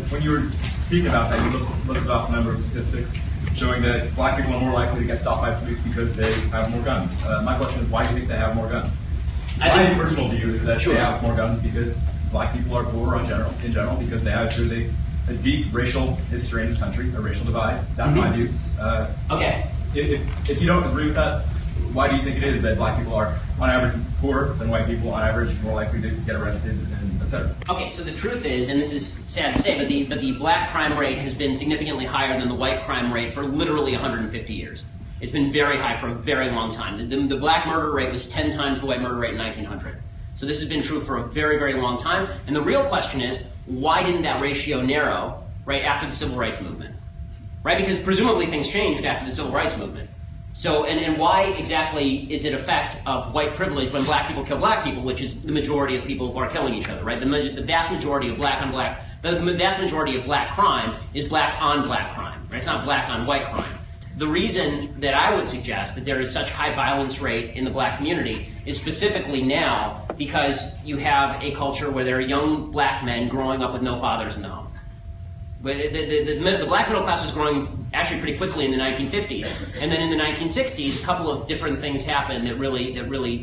when you were speaking about that, you listed off a number of statistics showing that black people are more likely to get stopped by police because they have more guns. My question is, why do you think they have more guns? My personal view is that they have more guns because black people are poorer in general because there's a deep racial history in this country, a racial divide. That's my view. Okay. If you don't agree with that, why do you think it is that black people are, on average, poorer than white people, on average, more likely to get arrested, and et cetera? Okay, so the truth is, and this is sad to say, but the black crime rate has been significantly higher than the white crime rate for literally 150 years. It's been very high for a very long time. The black murder rate was 10 times the white murder rate in 1900. So this has been true for a very, very long time. And the real question is, why didn't that ratio narrow right after the Civil Rights Movement? Right? Because presumably things changed after the Civil Rights Movement. So, and why exactly is it effect of white privilege when black people kill black people, which is the majority of people who are killing each other, right? The vast majority of black on black, the vast majority of black crime is black on black crime, right? It's not black on white crime. The reason that I would suggest that there is such high violence rate in the black community is specifically now because you have a culture where there are young black men growing up with no fathers in the home. The black middle class was growing actually pretty quickly in the 1950s, and then in the 1960s, a couple of different things happened that really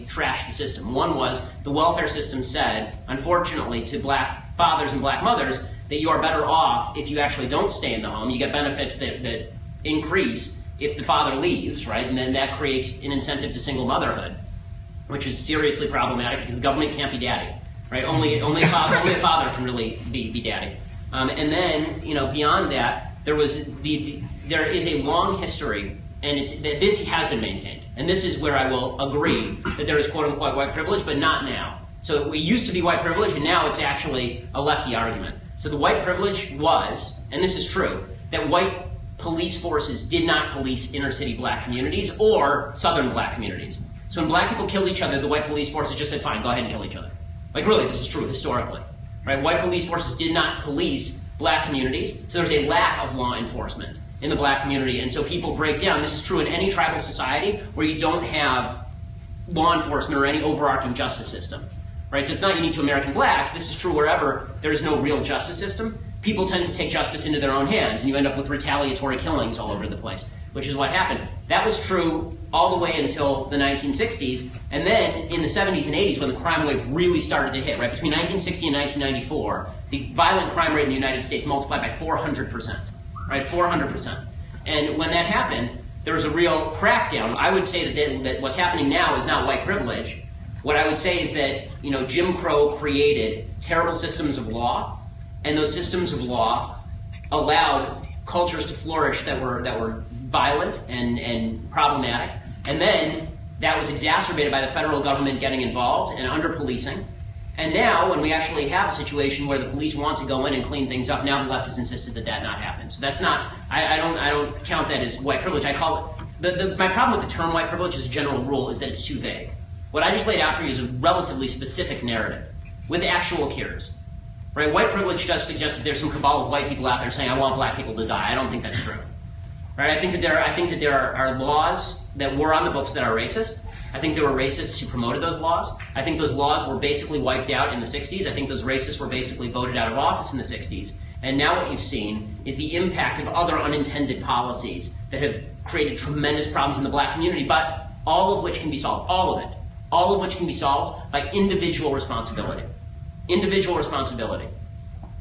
trashed the system. One was the welfare system said, unfortunately, to black fathers and black mothers that you are better off if you actually don't stay in the home. You get benefits that increase if the father leaves, right? And then that creates an incentive to single motherhood, which is seriously problematic because the government can't be daddy, right? Only a father can really be daddy. And then, beyond that, there is a long history, and this has been maintained. And this is where I will agree that there is quote-unquote white privilege, but not now. So it used to be white privilege, and now it's actually a lefty argument. So the white privilege was, and this is true, that white police forces did not police inner-city black communities or southern black communities. So when black people killed each other, the white police forces just said, fine, go ahead and kill each other. Like, really, this is true historically. Right? White police forces did not police black communities, so there's a lack of law enforcement in the black community, and so people break down. This is true in any tribal society where you don't have law enforcement or any overarching justice system. Right? So it's not unique to American blacks. This is true wherever there is no real justice system. People tend to take justice into their own hands, and you end up with retaliatory killings all over the place, which is what happened. That was true all the way until the 1960s, and then in the 70s and 80s when the crime wave really started to hit, right? Between 1960 and 1994, the violent crime rate in the United States multiplied by 400%, right? 400%. And when that happened, there was a real crackdown. I would say that what's happening now is not white privilege. What I would say is that, Jim Crow created terrible systems of law, and those systems of law allowed cultures to flourish that were violent and problematic. And then that was exacerbated by the federal government getting involved and under-policing. And now, when we actually have a situation where the police want to go in and clean things up, now the left has insisted that not happen. So that's not, I don't count that as white privilege. I call it, my problem with the term white privilege as a general rule is that it's too vague. What I just laid out for you is a relatively specific narrative with actual cures. Right? White privilege does suggest that there's some cabal of white people out there saying, I want black people to die. I don't think that's true. Right? I think that there are laws that were on the books that are racist. I think there were racists who promoted those laws. I think those laws were basically wiped out in the 60s. I think those racists were basically voted out of office in the 60s. And now what you've seen is the impact of other unintended policies that have created tremendous problems in the black community, but all of which can be solved. All of it. All of which can be solved by individual responsibility. Individual responsibility,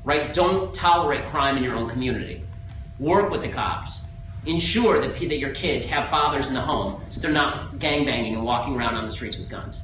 right? Don't tolerate crime in your own community. Work with the cops. Ensure that your kids have fathers in the home so they're not gangbanging and walking around on the streets with guns.